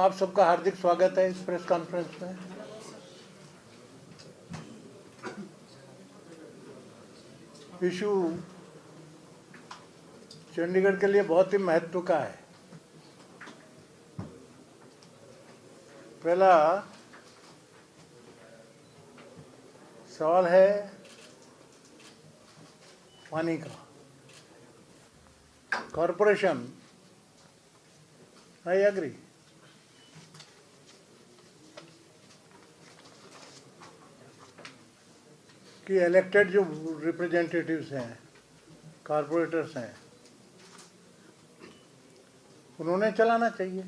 आप सबका हार्दिक स्वागत है इस प्रेस कॉन्फ्रेंस में। इशू चंडीगढ़ के लिए बहुत ही महत्व का है। पहला सवाल है पानी का। कॉरपोरेशन, आई एग्री, कि इलेक्टेड जो रिप्रेजेंटेटिव्स हैं, कॉरपोरेटर्स हैं, उन्होंने चलाना चाहिए।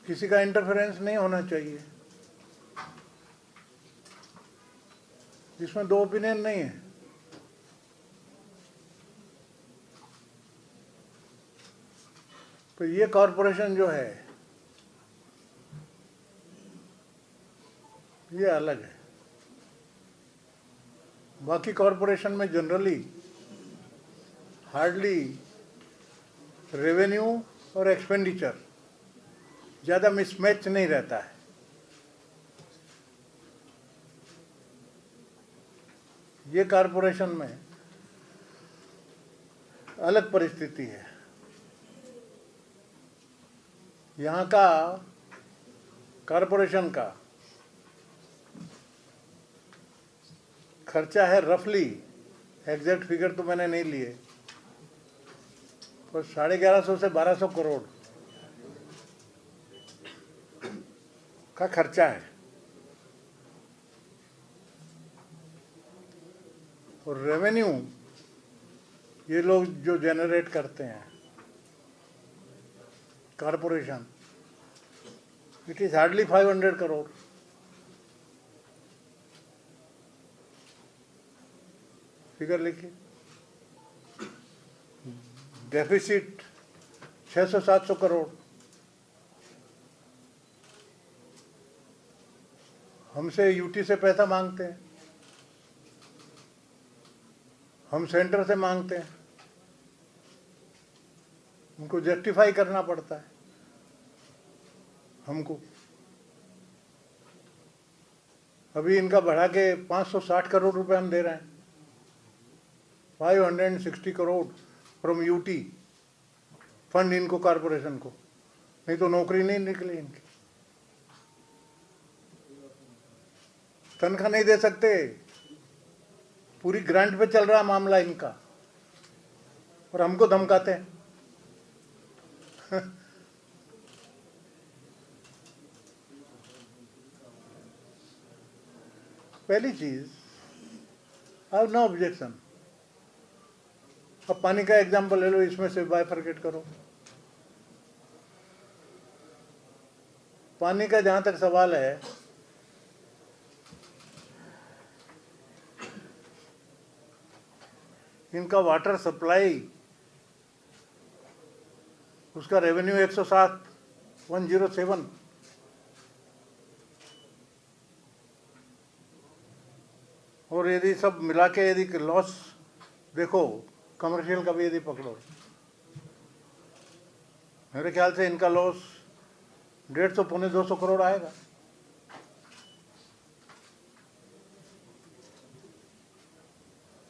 किसी का इंटरफेरेंस नहीं होना चाहिए। इसमें दो ओपिनियन नहीं है। तो ये कॉरपोरेशन जो है ये अलग है। बाकी कॉरपोरेशन में जनरली हार्डली रेवेन्यू और एक्सपेंडिचर ज़्यादा मिसमैच नहीं रहता है। ये कॉरपोरेशन में अलग परिस्थिति है। यहाँ का कॉरपोरेशन का खर्चा है रफली, एग्जैक्ट फिगर तो मैंने नहीं लिए, पर 1150 से 1200 करोड़ का खर्चा है। और रेवेन्यू ये लोग जो जनरेट करते हैं corporation, it is hardly 500 crore. Figure लिखिए। डेफिसिट 600-700 करोड़। हमसे यूटी से पैसा मांगते हैं, हम सेंटर से मांगते हैं, उनको जस्टिफाई करना पड़ता है हमको। अभी इनका बढ़ा के 560 करोड़ रुपए हम दे रहे हैं। 560 करोड़ फ्रॉम यूटी फंड इनको, कॉरपोरेशन को, नहीं तो नौकरी नहीं निकली इनकी। तनख्वाह नहीं दे सकते, पूरी ग्रांट पे चल रहा मामला इनका, और हमको धमकाते हैं। पहली चीज, आई हैव नो ऑब्जेक्शन। अब पानी का एग्जाम्पल ले लो, इसमें से बाइफरकेट करो। पानी का जहां तक सवाल है, इनका वाटर सप्लाई, उसका रेवेन्यू 107 और यदि सब मिला के यदि लॉस देखो, कमर्शियल का भी यदि पकड़ो, मेरे ख्याल से इनका लॉस 150-200 करोड़ आएगा।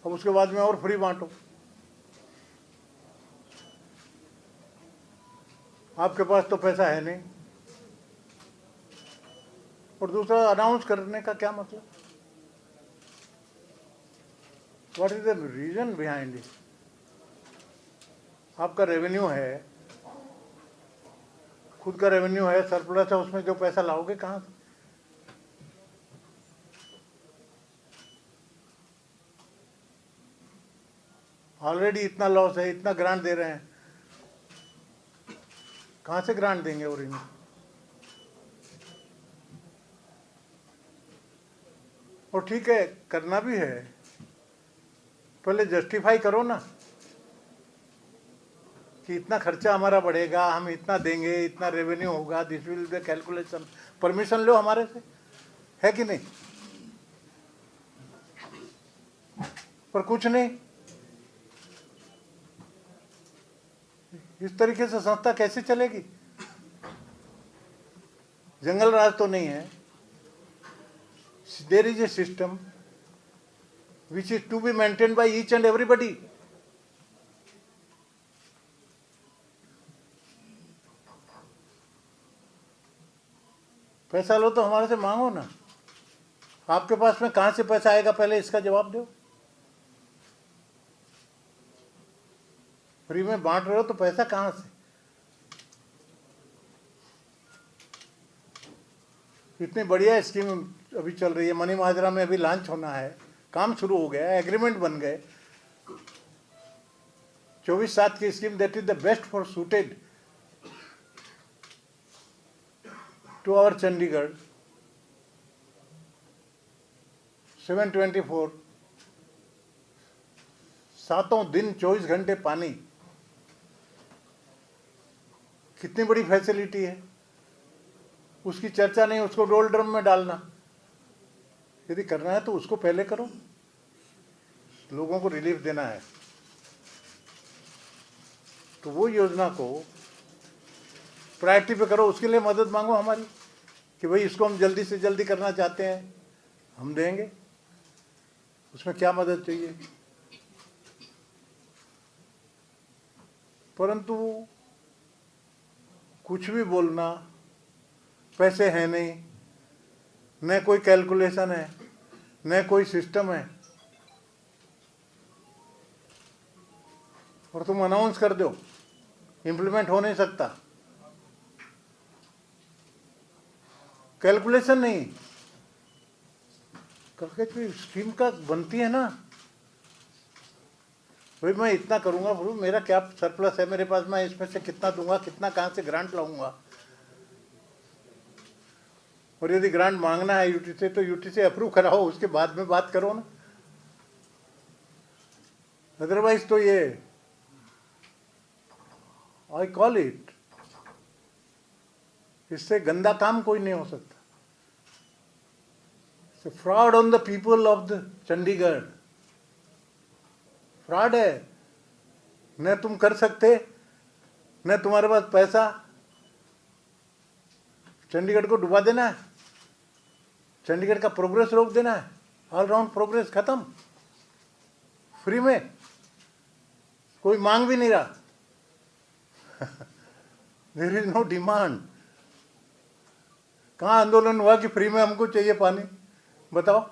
अब उसके बाद में और फ्री बांटो। आपके पास तो पैसा है नहीं। और दूसरा, अनाउंस करने का क्या मतलब? What is the reason behind it? आपका रेवेन्यू है, खुद का रेवेन्यू है, सरप्लस है, उसमें जो पैसा लाओगे कहाँ से? ऑलरेडी इतना लॉस है, इतना ग्रांट दे रहे हैं, कहाँ से ग्रांट देंगे? और इन्हें और ठीक है, करना भी है, पहले जस्टिफाई करो ना कि इतना खर्चा हमारा बढ़ेगा, हम इतना देंगे, इतना रेवेन्यू होगा, this will be calculation. Permission लो हमारे से, है कि नहीं? पर कुछ नहीं। इस तरीके से संस्था कैसे चलेगी? जंगल राज तो नहीं है. There is a system which is to be maintained by each and everybody. पैसा लो तो हमारे से मांगो ना. आपके पास में कहाँ से पैसा आएगा, पहले इसका जवाब दो. फ्री में बांट रहे हो तो पैसा कहाँ से? इतनी बढ़िया स्कीम अभी चल रही है, मनी महाजरा में अभी लॉन्च होना है, काम शुरू हो गया, एग्रीमेंट बन गए. 24/7 की scheme, that is the best for suited to our Chandigarh. 7/24, सातों दिन 24 घंटे पानी. कितनी बड़ी फैसिलिटी है, उसकी चर्चा नहीं, उसको डोल ड्रम में डालना. यदि करना है तो उसको पहले करो, लोगों को रिलीफ देना है तो वो योजना को प्रायोरिटी पे करो. उसके लिए मदद मांगो हमारी कि भाई इसको हम जल्दी से जल्दी करना चाहते हैं, हम देंगे. उसमें क्या मदद चाहिए? परंतु कुछ भी बोलना, पैसे हैं नहीं, न कोई कैलकुलेशन है, न कोई सिस्टम है, और तुम अनाउंस कर दो, इम्प्लीमेंट हो नहीं सकता. कैलकुलेशन नहीं करके जो स्कीम का बनती है ना, भाई मैं इतना करूंगा, मेरा क्या सरप्लस है मेरे पास, मैं इसमें से कितना दूंगा, कितना कहाँ से ग्रांट लाऊंगा. और यदि ग्रांट मांगना है यूटी से तो यूटी से अप्रूव कराओ, उसके बाद में बात करो ना. अदरवाइज तो ये आई कॉल इट, इससे गंदा काम कोई नहीं हो सकता. Fraud on the people of the Chandigarh. Fraud है, न तुम कर सकते, न तुम्हारे पास पैसा. चंडीगढ़ को डुबा देना है, चंडीगढ़ का प्रोग्रेस रोक देना है, ऑलराउंड प्रोग्रेस खत्म. फ्री में कोई मांग भी नहीं रहा. There is no demand. कहाँ आंदोलन हुआ कि फ्री में हमको चाहिए पानी? बताओ.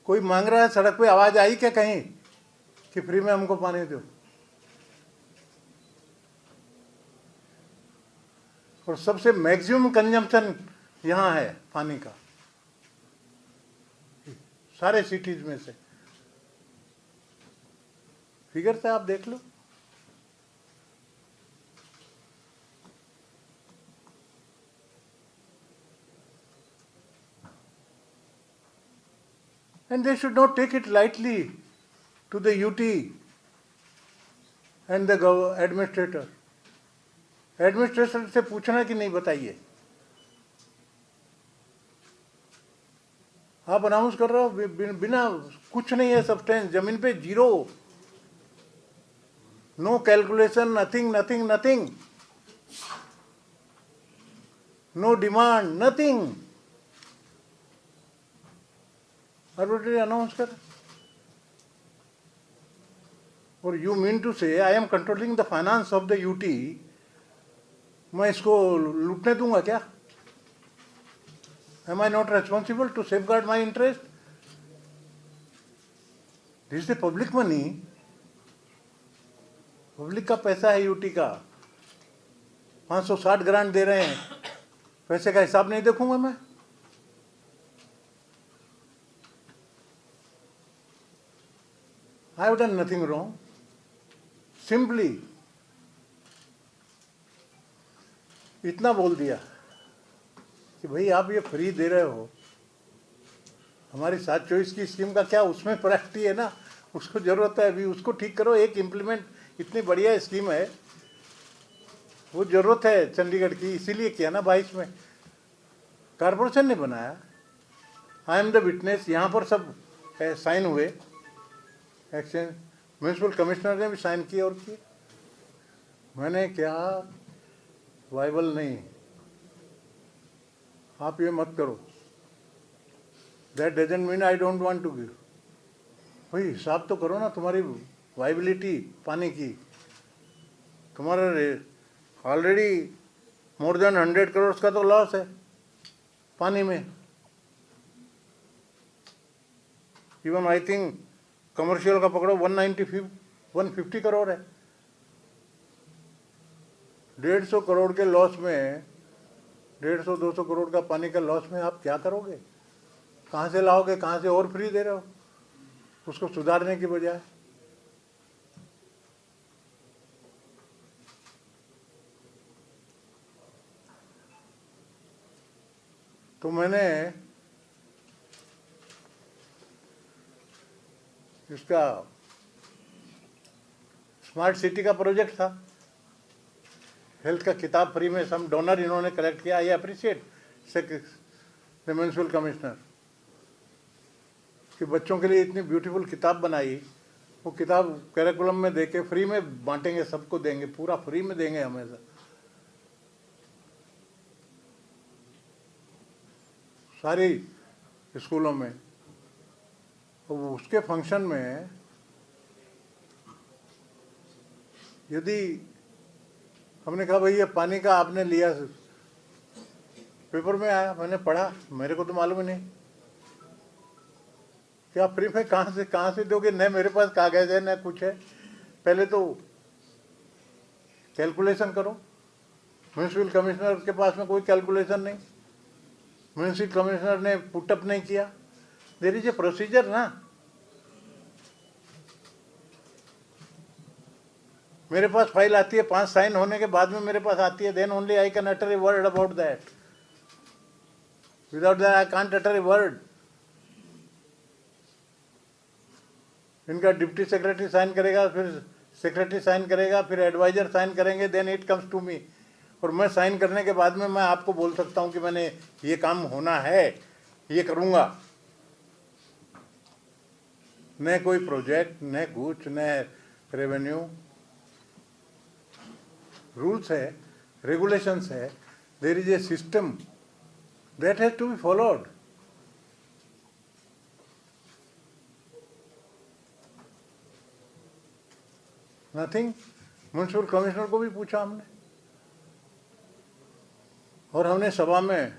कोई मांग रहा है, सड़क पे आवाज आई क्या कहीं कि फ्री में हमको पानी दो? और सबसे मैक्सिमम कंजम्पशन यहाँ है पानी का, सारे सिटीज में से. फिगर से आप देख लो. And they should not take it lightly to the UT and the administrator. Administration से पूछना कि नहीं, बताइए. आप अनाउंस कर रहे हो बिना कुछ नहीं है सब्सटेंस, जमीन पे zero, no calculation, nothing nothing nothing, no demand, nothing. Arbitrary announce कर. और you mean to say I am controlling the finance of the UT, मैं इसको लूटने दूंगा क्या? Am I not responsible to safeguard my interest? This is public money, public का पैसा है यूटी का. 560 ग्रांट दे रहे हैं, पैसे का हिसाब नहीं देखूंगा मैं? I have done nothing wrong. Simply इतना बोल दिया कि भाई आप ये फ्री दे रहे हो, हमारी 7/24 की स्कीम का क्या उसमें प्रायोरिटी है ना, उसको जरूरत है अभी, उसको ठीक करो. एक इम्प्लीमेंट, इतनी बढ़िया स्कीम है, वो जरूरत है चंडीगढ़ की, इसीलिए किया ना 22 में. कारपोरेशन ने बनाया. आई एम द विटनेस. यहाँ पर सब साइन हुए, एक्सचेंज म्यूनसिपल कमिश्नर ने भी साइन किए और किए। मैंने कहा वाइबल नहीं, आप ये मत करो। That doesn't mean I don't want to give. भाई हिसाब तो करो ना, तुम्हारी वाइबिलिटी पानी की, तुम्हारा ऑलरेडी मोर देन 100 करोड़ का तो लॉस है पानी में। इवन आई थिंक कमर्शियल का पकड़ो 150 करोड़ है। 150 करोड़ के लॉस में, 150-200 करोड़ का पानी का लॉस में आप क्या करोगे? कहाँ से लाओगे? कहाँ से और फ्री दे रहे हो उसको सुधारने की बजाय। तो मैंने इसका स्मार्ट सिटी का प्रोजेक्ट था, हेल्थ का किताब फ्री में सम डोनर इन्होंने कलेक्ट किया। I appreciate the municipal commissioner कि बच्चों के लिए इतनी ब्यूटीफुल किताब बनाई। वो किताब कैरिकुलम में देके फ्री में बांटेंगे, सबको देंगे, पूरा फ्री में देंगे हमेशा। सारी स्कूलों में। तो उसके फंक्शन में यदि हमने कहा भाई ये पानी का आपने लिया, पेपर में आया, मैंने पढ़ा, मेरे को तो मालूम ही नहीं कि आप फ्री में कहाँ से दोगे। न मेरे पास कागज है न कुछ है। पहले तो कैलकुलेशन करो। म्यूनसिपल कमिश्नर के पास में कोई कैलकुलेशन नहीं, म्यूनसिपल कमिश्नर ने पुटअप नहीं किया। देयर इज ए प्रोसीजर ना। मेरे पास फाइल आती है, 5 साइन होने के बाद में मेरे पास आती है, then only I can utter a word about that. Without that I can't utter a word. इनका डिप्टी सेक्रेटरी साइन करेगा, फिर सेक्रेटरी साइन करेगा, फिर एडवाइजर साइन करेंगे, then it comes to me. और मैं साइन करने के बाद में मैं आपको बोल सकता हूं कि मैंने ये काम होना है, ये करूंगा। न कोई प्रोजेक्ट, न कुछ, न रेवेन्यू। रूल्स है, रेगुलेशंस है, there is a system that has to be followed. Nothing. Municipal commissioner को भी पूछा हमने, और हमने सभा में,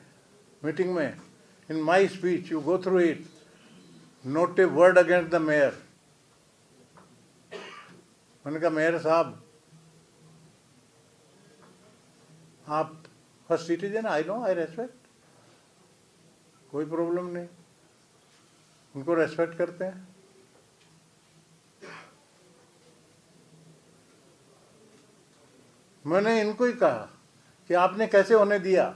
मीटिंग में, in my speech you go through it, note a word against the mayor. मैंने कहा मेयर साहब, आप first citizen, I know, I respect, कोई प्रॉब्लम नहीं, उनको रेस्पेक्ट करते हैं। मैंने इनको ही कहा कि आपने कैसे होने दिया,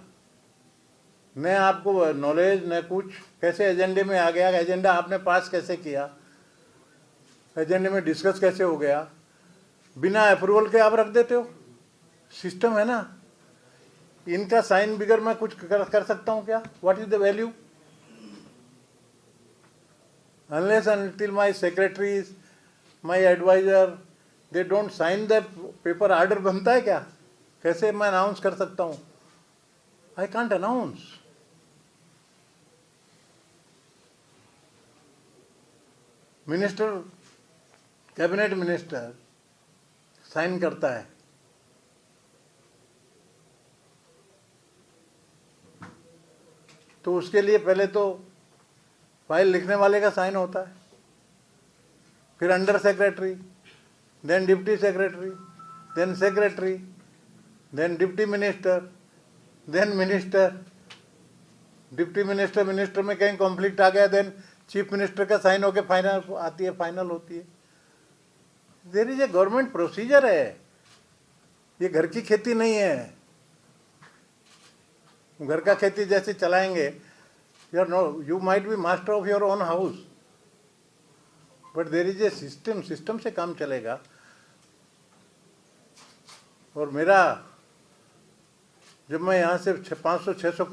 न आपको नॉलेज न कुछ, कैसे एजेंडे में आ गया, एजेंडा आपने पास कैसे किया, एजेंडे में डिस्कस कैसे हो गया, बिना अप्रूवल के आप रख देते हो। सिस्टम है ना। इनका साइन बिगर मैं कुछ कर सकता हूं क्या? What is the value? Unless until my secretaries, my advisor, they don't sign the paper, order बनता है क्या? कैसे मैं अनाउंस कर सकता हूं? I can't announce. Minister, cabinet minister sign करता है, तो उसके लिए पहले तो फाइल लिखने वाले का साइन होता है, फिर under secretary, then deputy secretary, then secretary, then deputy minister, then minister. Deputy minister, minister में कहीं कॉन्फ्लिक्ट आ गया, देन चीफ मिनिस्टर का साइन होकर फाइनल आती है, फाइनल होती है। There is a government procedure है। ये घर की खेती नहीं है। घर का खेती जैसे चलाएंगे, you might be master of your own house, but there is a system, system से काम चलेगा। और मेरा, जब मैं यहाँ से 500-600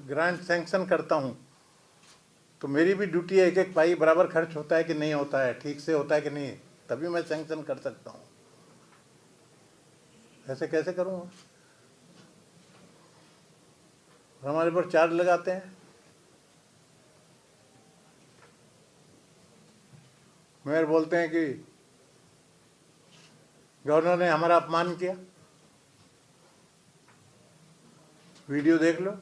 ग्रांट सैंक्शन करता हूँ, तो मेरी भी ड्यूटी है, एक एक पाई बराबर खर्च होता है कि नहीं होता है, ठीक से होता है कि नहीं, तभी मैं सैंक्शन कर सकता हूँ। ऐसे कैसे करूँगा? हमारे पर चार्ज लगाते हैं। मेयर बोलते हैं कि गवर्नर ने हमारा अपमान किया। वीडियो देख लो,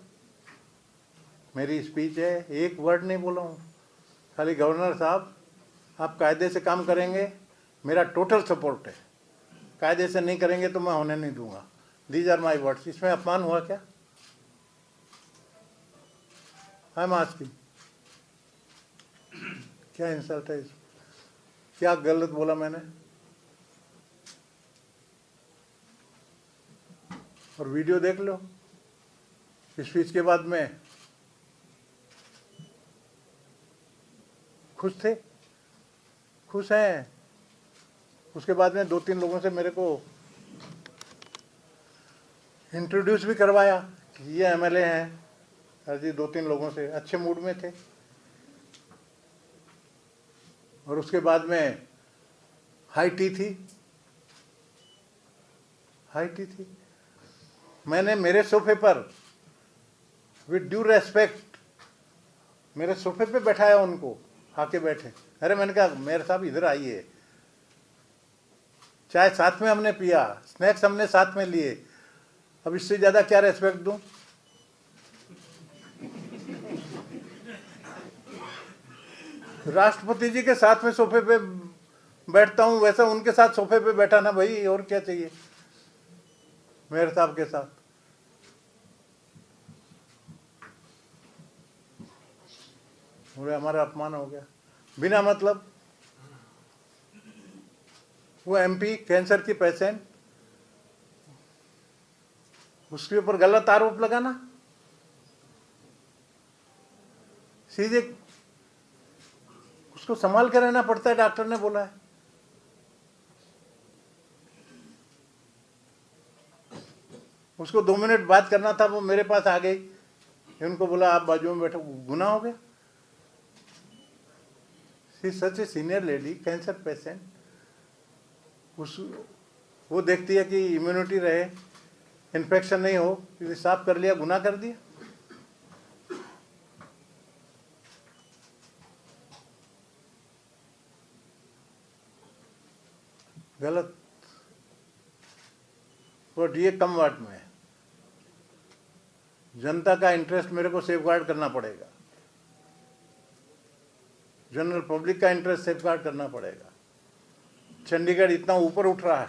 मेरी स्पीच है, एक वर्ड नहीं बोला हूँ, खाली गवर्नर साहब आप कायदे से काम करेंगे, मेरा टोटल सपोर्ट है, कायदे से नहीं करेंगे तो मैं होने नहीं दूंगा। These are my words. इसमें अपमान हुआ क्या? आई एम आस्किंग, क्या इंसल्ट है इसमें? क्या गलत बोला मैंने? और वीडियो देख लो, स्पीच के बाद में खुश थे, खुश हैं। उसके बाद में 2-3 लोगों से मेरे को इंट्रोड्यूस भी करवाया कि ये एमएलए हैं। अजी 2-3 लोगों से अच्छे मूड में थे। और उसके बाद में हाई टी थी, हाई टी थी। मैंने मेरे सोफे पर विद ड्यू रेस्पेक्ट मेरे सोफे पे बैठाया उनको, आके बैठे। अरे मैंने कहा मेरे साहब इधर आइए, चाय साथ में हमने पिया, स्नैक्स हमने साथ में लिए, अब इससे ज्यादा क्या रेस्पेक्ट दूं? राष्ट्रपति जी के साथ में सोफे पे बैठता हूं, वैसा उनके साथ सोफे पे बैठा ना भाई, और क्या चाहिए मेयर साहब के साथ। बोले हमारा अपमान हो गया बिना मतलब। वो एमपी कैंसर की पेशेंट, उसके ऊपर गलत आरोप लगाना, सीधे उसको संभाल के रहना पड़ता है, डॉक्टर ने बोला है। उसको 2 मिनट बात करना था, वो मेरे पास आ गई, उनको बोला आप बाजू में बैठो, गुनाह हो गया। She such a senior lady, cancer patient, उस वो देखती है कि इम्यूनिटी रहे, इन्फेक्शन नहीं हो, क्योंकि साफ कर लिया, गुनाह कर दिया। गलत। और ये कम वाट में है। जनता का इंटरेस्ट मेरे को सेफगार्ड करना पड़ेगा, जनरल पब्लिक का इंटरेस्ट सेफगार्ड करना पड़ेगा। चंडीगढ़ इतना ऊपर उठ रहा है,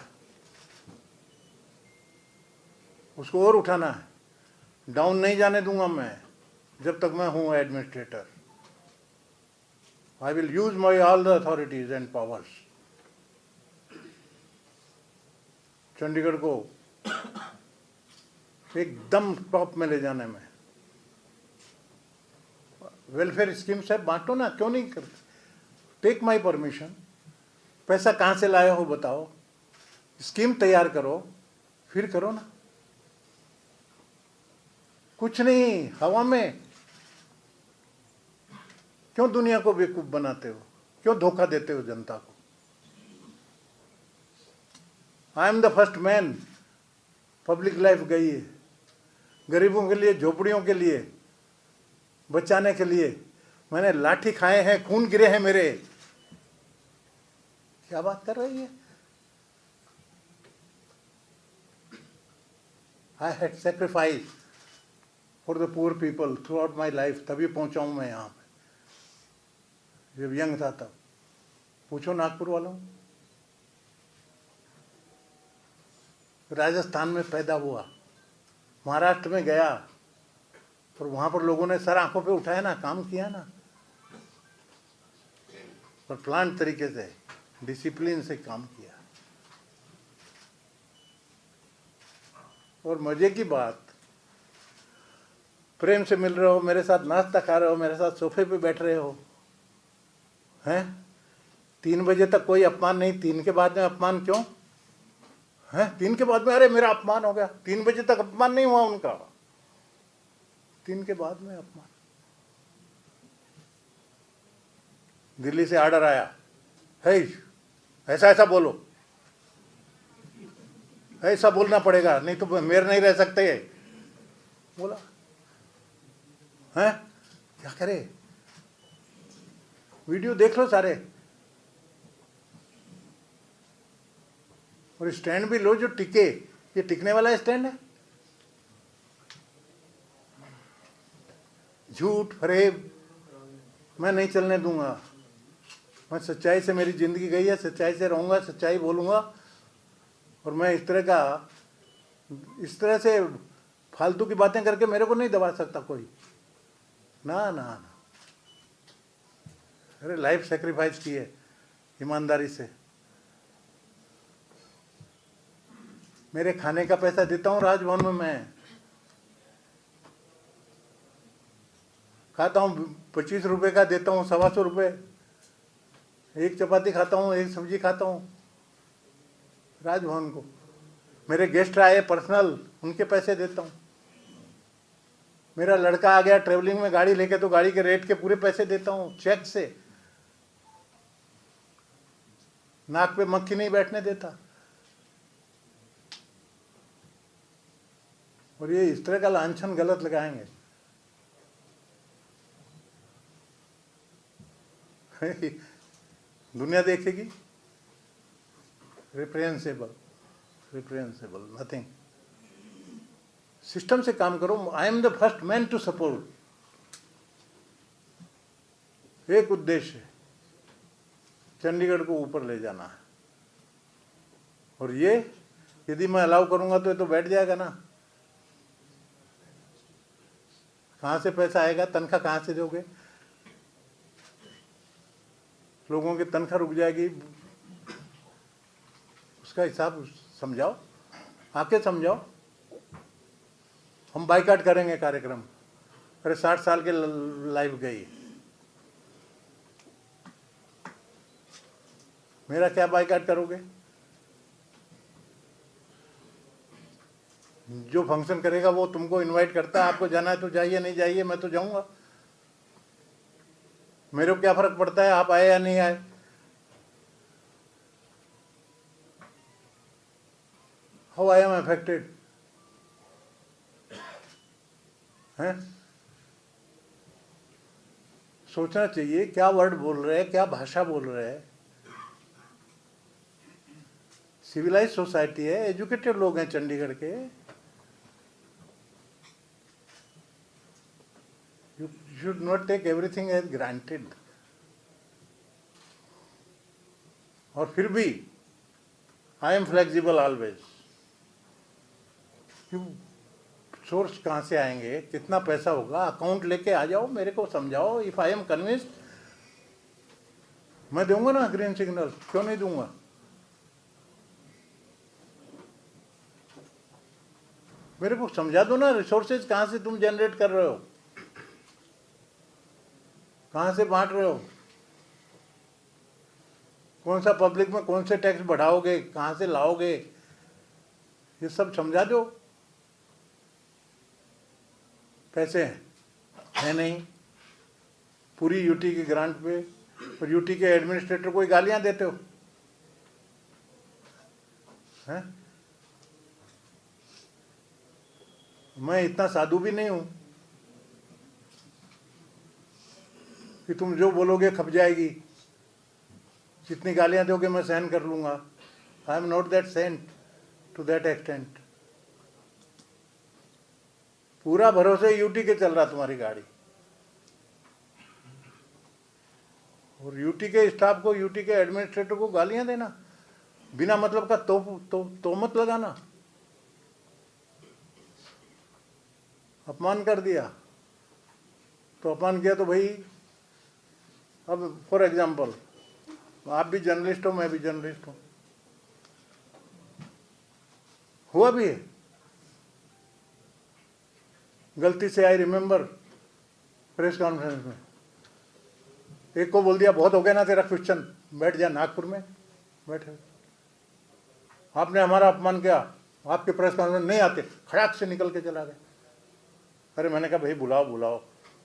उसको और उठाना है। डाउन नहीं जाने दूंगा मैं जब तक मैं हूं administrator. I will use my all the authorities and powers, Chandigarh को एकदम टॉप में ले जाने में। वेलफेयर स्कीम्स है, बांटो ना, क्यों नहीं करते? Take my permission. पैसा कहाँ से लाए हो बताओ, स्कीम तैयार करो, फिर करो ना। कुछ नहीं, हवा में क्यों दुनिया को बेवकूफ बनाते हो, क्यों धोखा देते हो जनता को? आई am the first man. Public life गई है, गरीबों के लिए, झोपड़ियों के लिए बचाने के लिए मैंने लाठी खाए हैं, खून गिरे हैं मेरे। क्या बात कर रही है? I had sacrifice for the poor people through out my life, तभी पहुंचा हूं मैं यहां पे। जब यंग था तब, पूछो नागपुर वालों। राजस्थान में पैदा हुआ, महाराष्ट्र में गया, और वहां पर लोगों ने सर आंखों पे उठाया ना, काम किया ना, पर प्लांट तरीके से, डिसिप्लिन से काम किया। और मजे की बात, प्रेम से मिल रहे हो, मेरे साथ नाश्ता खा रहे हो, मेरे साथ सोफे पे बैठ रहे हो, हैं? 3 बजे तक कोई अपमान नहीं, 3 के बाद में अपमान क्यों है? 3 के बाद में अरे मेरा अपमान हो गया, 3 बजे तक अपमान नहीं हुआ उनका, 3 के बाद में अपमान। दिल्ली से ऑर्डर आया, है ऐसा ऐसा बोलो, ऐसा बोलना पड़ेगा नहीं तो मेयर नहीं रह सकते। बोला हैं, क्या करे, वीडियो देख लो सारे, और स्टैंड भी लो जो टिके। ये टिकने वाला स्टैंड है? झूठ फरेब मैं नहीं चलने दूंगा। मैं सच्चाई से, मेरी जिंदगी गई है, सच्चाई से रहूंगा, सच्चाई बोलूंगा। और मैं इस तरह से फालतू की बातें करके मेरे को नहीं दबा सकता कोई। ना ना ना, अरे लाइफ सेक्रीफाइस की है ईमानदारी से। मेरे खाने का पैसा देता हूँ राजभवन में, मैं खाता हूँ 25 रुपये का देता हूँ, 125 रुपये, एक चपाती खाता हूँ, एक सब्जी खाता हूँ राजभवन को। मेरे गेस्ट आए पर्सनल, उनके पैसे देता हूँ। मेरा लड़का आ गया ट्रेवलिंग में गाड़ी लेके, तो गाड़ी के रेट के पूरे पैसे देता हूँ चेक से। नाक पे मक्खी नहीं बैठने देता। और ये इस तरह का लांछन गलत लगाएंगे। दुनिया देखेगी। रिप्रेहेंसेबल, रिप्रेहेंसेबल नथिंग। सिस्टम से काम करो। I am the first man to support. एक उद्देश्य है, चंडीगढ़ को ऊपर ले जाना है। और ये यदि मैं अलाउ करूंगा तो ये तो बैठ जाएगा ना। कहाँ से पैसा आएगा? तनख्वाह कहाँ से दोगे? लोगों की तनख्वाह रुक जाएगी, उसका हिसाब समझाओ, आके समझाओ। हम बाइकाट करेंगे कार्यक्रम। अरे 60 साल के लाइफ गई, मेरा क्या बाइकाट करोगे? जो फंक्शन करेगा वो तुमको इनवाइट करता है, आपको जाना है तो जाइए, नहीं जाइए मैं तो जाऊंगा। मेरे को क्या फर्क पड़ता है आप आए या नहीं आए? हाउ आई एम अफेक्टेड हैं? सोचना चाहिए क्या वर्ड बोल रहे हैं, क्या भाषा बोल रहे हैं। सिविलाइज सोसाइटी है, एजुकेटेड लोग हैं चंडीगढ़ के। You should not take everything as granted. और फिर भी I am flexible always. Source कहाँ से आएंगे, कितना पैसा होगा, अकाउंट लेके आ जाओ, मेरे को समझाओ। इफ आई एम कन्विंस्ड, मैं दूंगा ना ग्रीन सिग्नल, क्यों नहीं दूंगा? मेरे को समझा दो ना, रिसोर्सेज कहाँ से तुम जनरेट कर रहे हो, कहाँ से बांट रहे हो, कौन सा पब्लिक में कौन से टैक्स बढ़ाओगे, कहाँ से लाओगे, ये सब समझा दो। पैसे है नहीं, पूरी यूटी की ग्रांट पे, और यूटी के एडमिनिस्ट्रेटर को गालियां देते हो हैं? मैं इतना साधु भी नहीं हूं कि तुम जो बोलोगे खप जाएगी। जितनी गालियां दोगे मैं सहन कर लूंगा। I am not that sent to that extent. पूरा भरोसे यूटी के चल रहा तुम्हारी गाड़ी, और यूटी के स्टाफ को, यूटी के एडमिनिस्ट्रेटर को गालियां देना, बिना मतलब का तोहमत लगाना, अपमान कर दिया। तो अपमान किया तो भाई, अब फॉर एग्जाम्पल आप भी जर्नलिस्ट हो, मैं भी जर्नलिस्ट हूं, हुआ भी है गलती से। आई रिमेम्बर प्रेस कॉन्फ्रेंस में एक को बोल दिया, बहुत हो गया ना तेरा क्वेश्चन, बैठ जा नागपुर में बैठे, आपने हमारा अपमान किया, आपके प्रेस कॉन्फ्रेंस नहीं आते, खड़ाक से निकल के चला गया। अरे मैंने कहा भाई बुलाओ बुलाओ,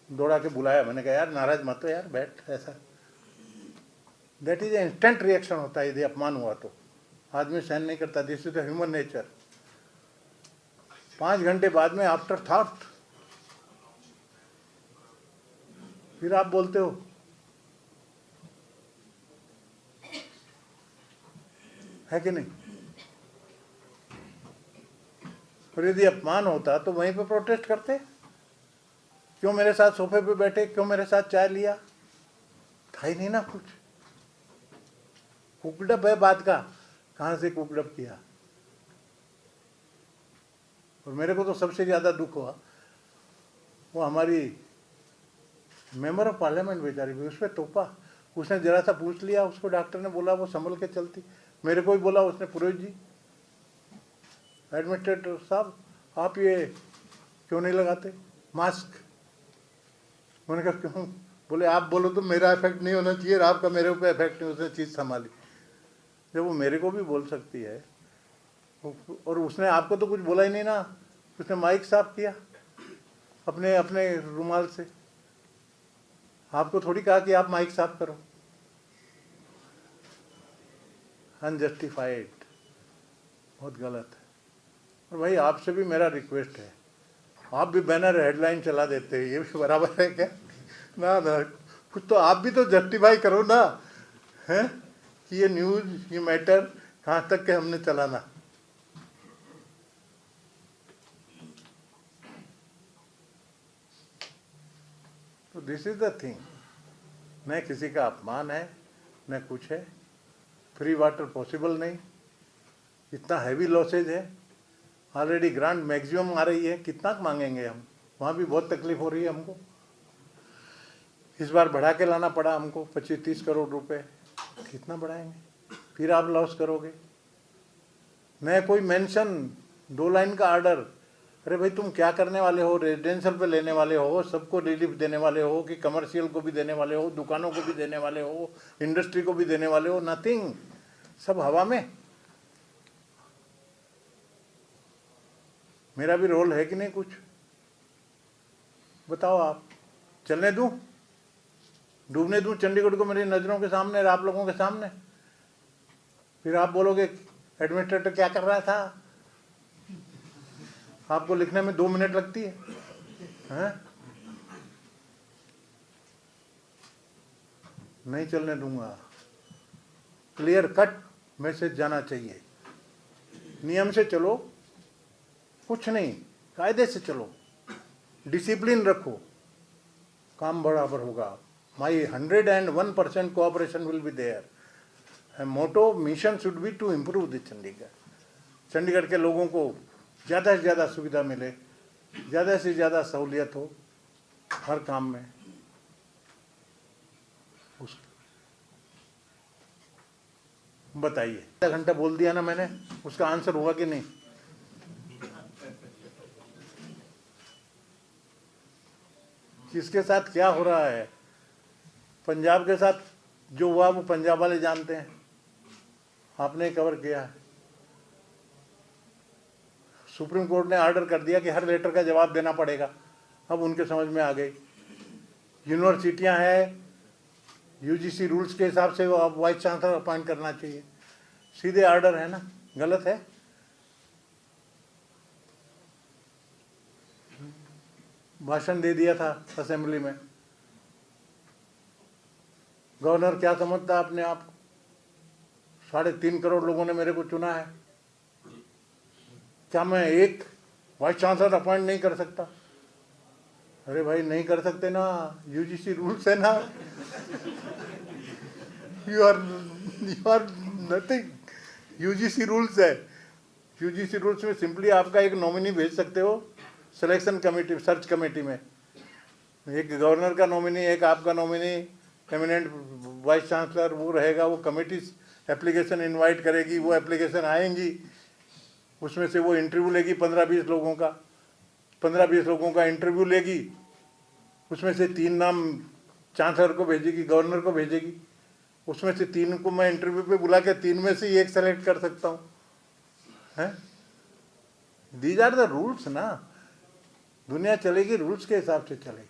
दौड़ा के बुलाया। मैंने कहा यार नाराज मत हो यार, बैठ। ऐसा दैट इज इंस्टेंट रिएक्शन होता है यदि अपमान हुआ तो, आदमी सहन नहीं करता। This is the human nature. 5 घंटे बाद में आफ्टर थॉट फिर आप बोलते हो, है कि नहीं? और यदि अपमान होता तो वहीं पे प्रोटेस्ट करते, क्यों मेरे साथ सोफे पे बैठे, क्यों मेरे साथ चाय लिया, था ही नहीं ना कुछ। कुकड़प है बात का, कहाँ से कुकड़प किया। और मेरे को तो सबसे ज़्यादा दुख हुआ वो हमारी मेंबर ऑफ पार्लियामेंट बेचारी भी, उस पर तोपा। उसने जरा सा पूछ लिया, उसको डॉक्टर ने बोला वो संभल के चलती। मेरे को ही बोला उसने, पुरोहित जी, एडमिनिस्ट्रेटर साहब, आप ये क्यों नहीं लगाते मास्क? मैंने कहा क्यों? बोले आप बोलो तो मेरा इफेक्ट नहीं होना चाहिए, आपका मेरे ऊपर इफेक्ट नहीं। उसने चीज़ संभाली। जब वो मेरे को भी बोल सकती है, और उसने आपको तो कुछ बोला ही नहीं ना, उसने माइक साफ किया अपने अपने रुमाल से। आपको थोड़ी कहा कि आप माइक साफ करो। अनजस्टिफाइड, बहुत गलत है। और भाई आपसे भी मेरा रिक्वेस्ट है, आप भी बैनर हेडलाइन चला देते हैं, ये भी बराबर है क्या? ना ना, कुछ तो आप भी तो जस्टिफाई करो ना, हैं कि ये न्यूज़, ये मैटर कहाँ तक के हमने चलाना। तो दिस इज द थिंग। न किसी का अपमान है न कुछ है, फ्री वाटर पॉसिबल नहीं, इतना हैवी लॉसेज है। ऑलरेडी ग्रांट मैक्सिमम आ रही है, कितना मांगेंगे हम? वहाँ भी बहुत तकलीफ हो रही है हमको। इस बार बढ़ा के लाना पड़ा हमको 25-30 करोड़ रुपए, कितना बढ़ाएंगे? फिर आप लॉस करोगे। न कोई मेंशन, 2 लाइन का ऑर्डर। अरे भाई तुम क्या करने वाले हो? रेजिडेंशियल पे लेने वाले हो, सबको रिलीफ देने वाले हो, कि कमर्शियल को भी देने वाले हो, दुकानों को भी देने वाले हो, इंडस्ट्री को भी देने वाले हो? नथिंग, सब हवा में। मेरा भी रोल है कि नहीं कुछ? बताओ आप। चलने दूं, डूबने दूं चंडीगढ़ को मेरी नज़रों के सामने, आप लोगों के सामने? फिर आप बोलोगे एडमिनिस्ट्रेटर क्या कर रहा था? आपको लिखने में 2 मिनट लगती है, हैं? नहीं चलने दूंगा। क्लियर कट मैसेज जाना चाहिए। नियम से चलो, कुछ नहीं, कायदे से चलो, डिसिप्लिन रखो, काम बराबर होगा। My 101% cooperation will be there. Motto mission should be to improve the Chandigarh. Chandigarh के लोगों को ज़्यादा से ज़्यादा सुविधा मिले, ज़्यादा से ज़्यादा सहूलियत हो हर काम में। बताइए, आधा घंटा बोल दिया ना मैंने, उसका आंसर हुआ कि नहीं? किसके साथ क्या हो रहा है? पंजाब के साथ जो हुआ वो पंजाब वाले जानते हैं, आपने कवर किया है। सुप्रीम कोर्ट ने ऑर्डर कर दिया कि हर लेटर का जवाब देना पड़ेगा। अब उनके समझ में आ गई। यूनिवर्सिटियां हैं, यूजीसी रूल्स के हिसाब से वो अब वाइस चांसलर अपॉइंट करना चाहिए। सीधे ऑर्डर है ना, गलत है? भाषण दे दिया था असेंबली में। गवर्नर क्या समझता है अपने आप? 3.5 करोड़ लोगों ने मेरे को चुना है, क्या मैं एक वाइस चांसलर अपॉइंट नहीं कर सकता? अरे भाई नहीं कर सकते ना, यूजीसी रूल्स है ना। You are nothing, UGC rules है। यूजीसी रूल्स में सिंपली आपका एक नॉमिनी भेज सकते हो सिलेक्शन कमेटी, सर्च कमेटी में। एक गवर्नर का नॉमिनी, एक आपका नॉमिनी, एमिनेंट वाइस चांसलर वो रहेगा। वो कमेटी एप्लीकेशन इनवाइट करेगी, वो एप्लीकेशन आएंगी, उसमें से वो इंटरव्यू लेगी 15-20 लोगों का, 15-20 लोगों का इंटरव्यू लेगी। उसमें से 3 नाम चांसलर को भेजेगी, गवर्नर को भेजेगी। उसमें से 3 को मैं इंटरव्यू पे बुला के 3 में से 1 सेलेक्ट कर सकता हूँ, हैं? दीज आर द रूल्स ना। दुनिया चलेगी रूल्स के हिसाब से चलेगी।